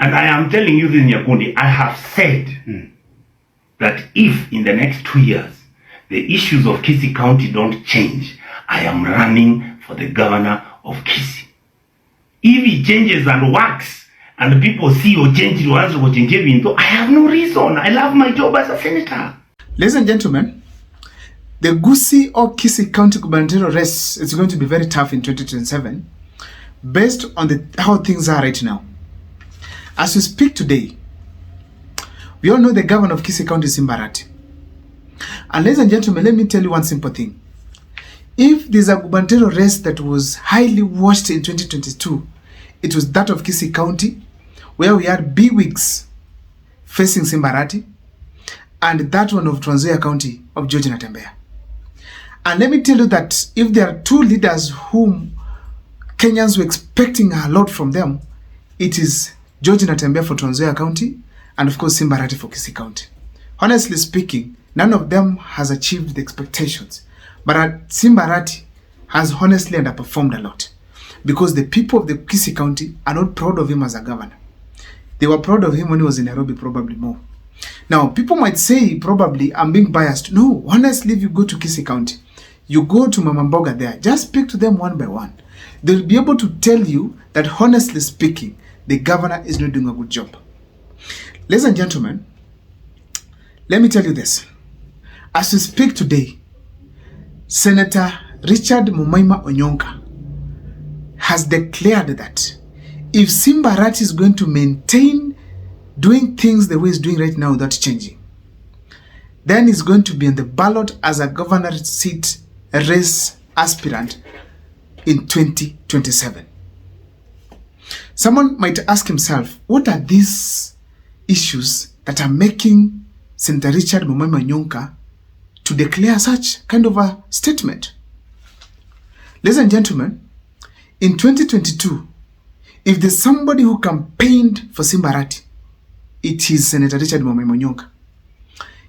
And I am telling you this, Nyakundi, I have said that if in the next 2 years the issues of Gusii County don't change, I am running for the governor of Gusii. If it changes and works, and people see or change it, I have no reason. I love my job as a senator. Ladies and gentlemen, the Gusii or Gusii County gubernatorial race is going to be very tough in 2027 based on how things are right now. As we speak today, we all know the governor of Gusii County is Simba. And ladies and gentlemen, let me tell you one simple thing. If there's a gubernatorial race that was highly watched in 2022, it was that of Gusii County, where we had bigwigs facing Simba, and that one of Trans Nzoia County of George Natembeya. And let me tell you that if there are two leaders whom Kenyans were expecting a lot from them, it is George Natembeya for Trans Nzoia County and of course Simba for Gusii County. Honestly speaking, none of them has achieved the expectations. But Simba has honestly underperformed a lot because the people of the Gusii County are not proud of him as a governor. They were proud of him when he was in Nairobi, probably more. Now, people might say probably I'm being biased. No, honestly, if you go to Gusii County, you go to Mama Mboga there, just speak to them one by one. They'll be able to tell you that honestly speaking, the governor is not doing a good job. Ladies and gentlemen, let me tell you this. As we speak today, Senator Richard Mumaima Onyonka has declared that if Simba is going to maintain doing things the way he's doing right now without changing, then he's going to be in the ballot as a governor's seat race aspirant in 2027. Someone might ask himself, what are these issues that are making Senator Richard Mumaima Onyonka to declare such kind of a statement? Ladies and gentlemen, in 2022, if there's somebody who campaigned for Simba, it is Senator Richard Mumaima Onyonka.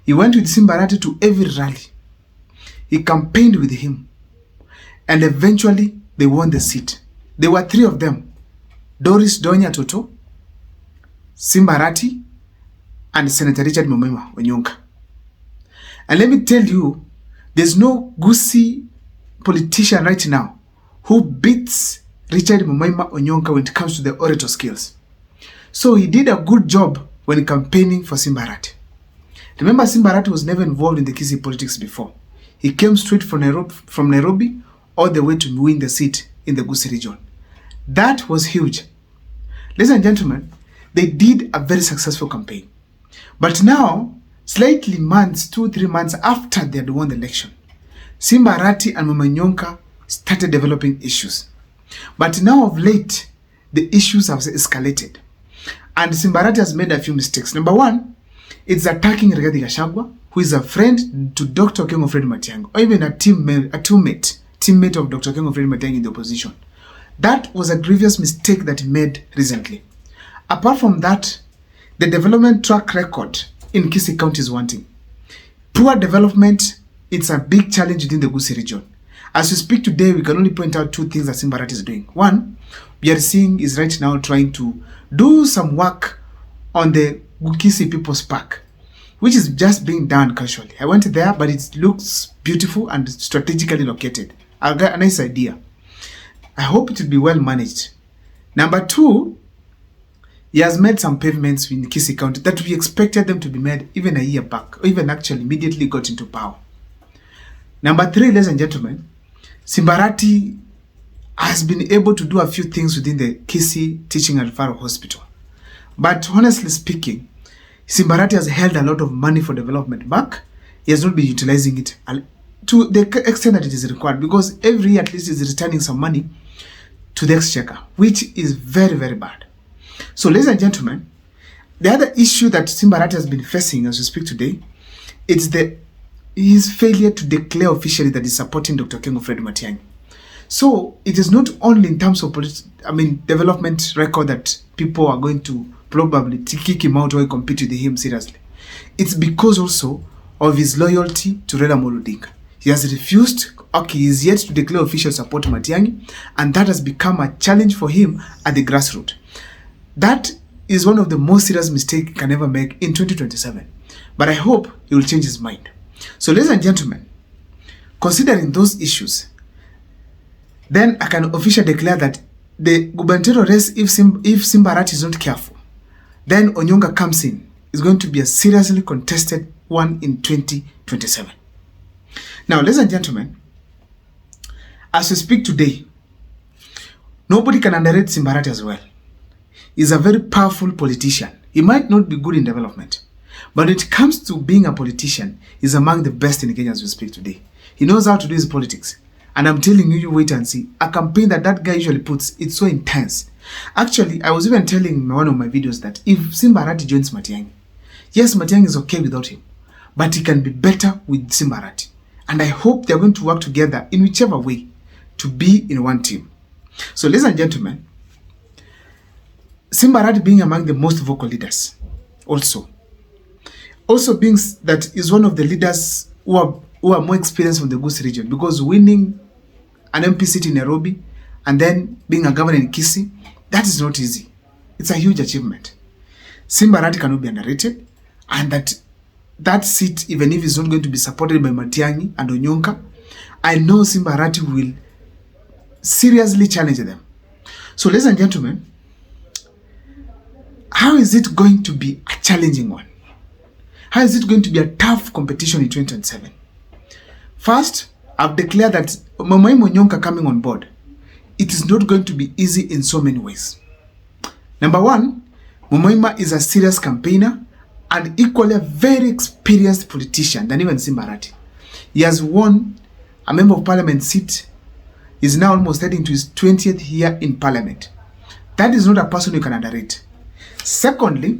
He went with Simba to every rally. He campaigned with him. And eventually, they won the seat. There were three of them. Doris Donya Toto, Simba and Senator Richard Mumaima Onyonka. And let me tell you, there's no Gusii politician right now who beats Richard Mumaima Onyonka when it comes to the orator skills. So he did a good job when campaigning for Simba. Remember, Simba was never involved in the Gusii politics before. He came straight from Nairobi all the way to win the seat in the Gusii region. That was huge. Ladies and gentlemen, they did a very successful campaign. But now, slightly months, 2-3 months after they had won the election, Simba and Onyonka started developing issues. But now of late, the issues have escalated. And Simba has made a few mistakes. Number one, it's attacking Rigathi Gachagua, who is a friend to Dr. Okengo Fred Matiang'i, or even a teammate of Dr. Okengo Fred Matiang'i in the opposition. That was a grievous mistake that he made recently. Apart from that, the development track record in Gusii County is wanting. Poor development, it's a big challenge within the Gusii region. As we speak today, we can only point out two things that Simba is doing. One, we are seeing is right now trying to do some work on the Gusii People's Park, which is just being done casually. I went there, but it looks beautiful and strategically located. I got a nice idea. I hope it will be well managed. Number two, he has made some pavements in Gusii County that we expected them to be made even a year back, or even actually immediately got into power. Number three, ladies and gentlemen, Simba has been able to do a few things within the Gusii Teaching and Referral Hospital. But honestly speaking, Simba has held a lot of money for development back. He has not been utilizing it to the extent that it is required, because every year at least is returning some money to the exchequer, which is very, very bad. So, ladies and gentlemen, the other issue that Simba has been facing as we speak today, it's his failure to declare officially that he's supporting Dr. Okengo Fred Matiang'i. So, it is not only in terms of development record that people are going to probably kick him out or compete with him seriously. It's because also of his loyalty to Raila Amolo Odinga. He has refused, he is yet to declare official support to Matiang'i, and that has become a challenge for him at the grassroots. That is one of the most serious mistakes he can ever make in 2027. But I hope he will change his mind. So, ladies and gentlemen, considering those issues, then I can officially declare that the gubernatorial race, if Simba Arati is not careful, then Onyonka comes in, is going to be a seriously contested one in 2027. Now, ladies and gentlemen, as we speak today, nobody can underrate Simba Arati as well. He's a very powerful politician. He might not be good in development, but when it comes to being a politician, he's among the best in Kenya as we speak today. He knows how to do his politics. And I'm telling you, you wait and see. A campaign that guy usually puts, it's so intense. Actually, I was even telling in one of my videos that if Simba Arati joins Matiang'i, yes, Matiang'i is okay without him, but he can be better with Simba Arati. And I hope they're going to work together in whichever way to be in one team. So, ladies and gentlemen, Simba Arati being among the most vocal leaders also being that is one of the leaders who are more experienced from the Gusii region, because winning an MP seat in Nairobi and then being a governor in Gusii, that is not easy. It's a huge achievement. Simba Arati cannot be underrated, and that seat, even if it's not going to be supported by Matiang'i and Onyonka, I know Simba Arati will seriously challenge them. So, ladies and gentlemen, how is it going to be a challenging one? How is it going to be a tough competition in 2027? First, I've declared that Onyonka coming on board, it is not going to be easy in so many ways. Number one, Momoima is a serious campaigner and equally a very experienced politician than even Simba Arati. He has won a member of parliament seat. He's now almost heading to his 20th year in parliament. That is not a person you can underrate. Secondly,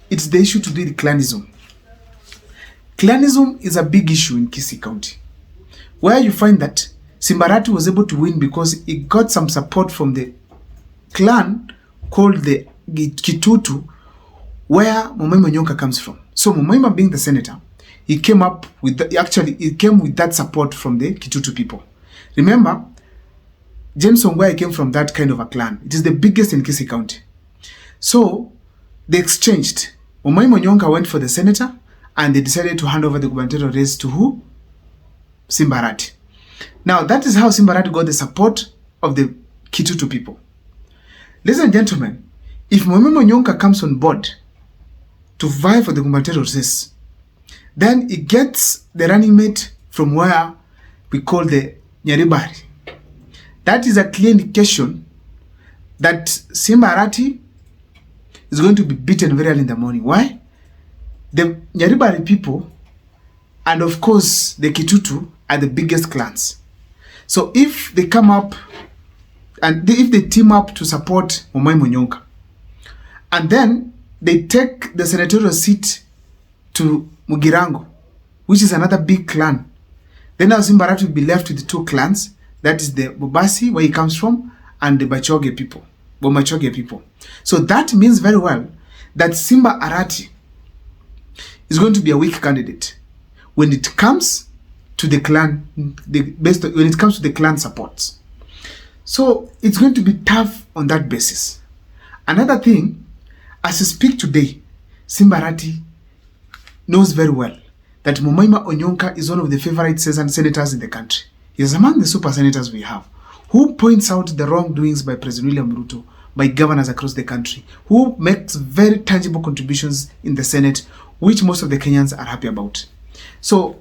it's the issue to do with clanism. Clanism is a big issue in Gusii County, where you find that Simba Arati was able to win because he got some support from the clan called the Kitutu, where Momoima Onyonka comes from. So Momoima being the senator, he came with that support from the Kitutu people. Remember, James Ongwae came from that kind of a clan. It is the biggest in Gusii County. So they exchanged. Momoima Onyonka went for the senator, and they decided to hand over the gubernatorial race to who? Simba Arati. Now, that is how Simba Arati got the support of the Kitutu people. Ladies and gentlemen, if Momoima Onyonka comes on board to vie for the gubernatorial race, then he gets the running mate from where we call the Nyaribari. That is a clear indication that Simba Arati is going to be beaten very early in the morning. Why? The Nyaribari people and of course the Kitutu are the biggest clans. So if they come up and if they team up to support Momoima Onyonka, and then they take the senatorial seat to Mugirango, which is another big clan, then now Simba Arati will be left with the two clans. That is the Bobasi, where he comes from, and the Bomachoge people. So that means very well that Simba Arati is going to be a weak candidate when it comes to the clan, when it comes to the clan supports. So it's going to be tough on that basis. Another thing, as we speak today, Simba Arati knows very well that Momoima Onyonka is one of the favorite senators in the country. He is among the super senators we have, who points out the wrongdoings by President William Ruto, by governors across the country, who makes very tangible contributions in the Senate, which most of the Kenyans are happy about. So,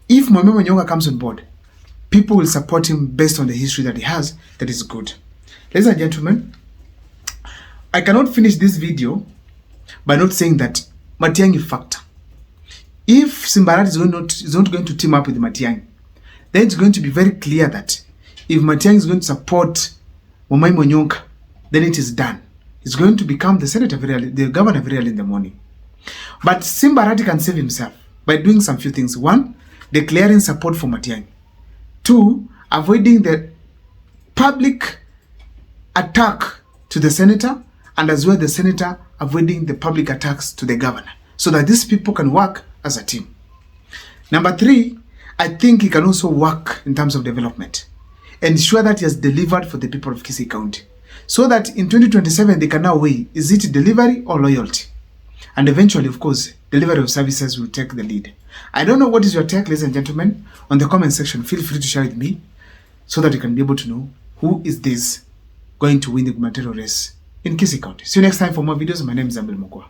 if Momoima Onyonka comes on board, people will support him based on the history that he has. That is good. Ladies and gentlemen, I cannot finish this video by not saying that Matiang'i factor. If Simba Arati is not going to team up with Matiang'i, then it's going to be very clear that if Matiang'i is going to support Momoima Onyonka, then it is done. He's going to become the governor very early in the morning. But Simba Arati can save himself by doing some few things. One, declaring support for Matiang'i. Two, avoiding the public attack to the senator, and as well the senator avoiding the public attacks to the governor, so that these people can work as a team. Number three, I think he can also work in terms of development. Ensure that he has delivered for the people of Gusii County. so that in 2027 they can now weigh, is it delivery or loyalty? And eventually, of course, delivery of services will take the lead. I don't know what is your take, ladies and gentlemen. On the comment section, feel free to share with me so that you can be able to know who is this going to win the gubernatorial race in Gusii County. See you next time for more videos. My name is Abel Mokwa.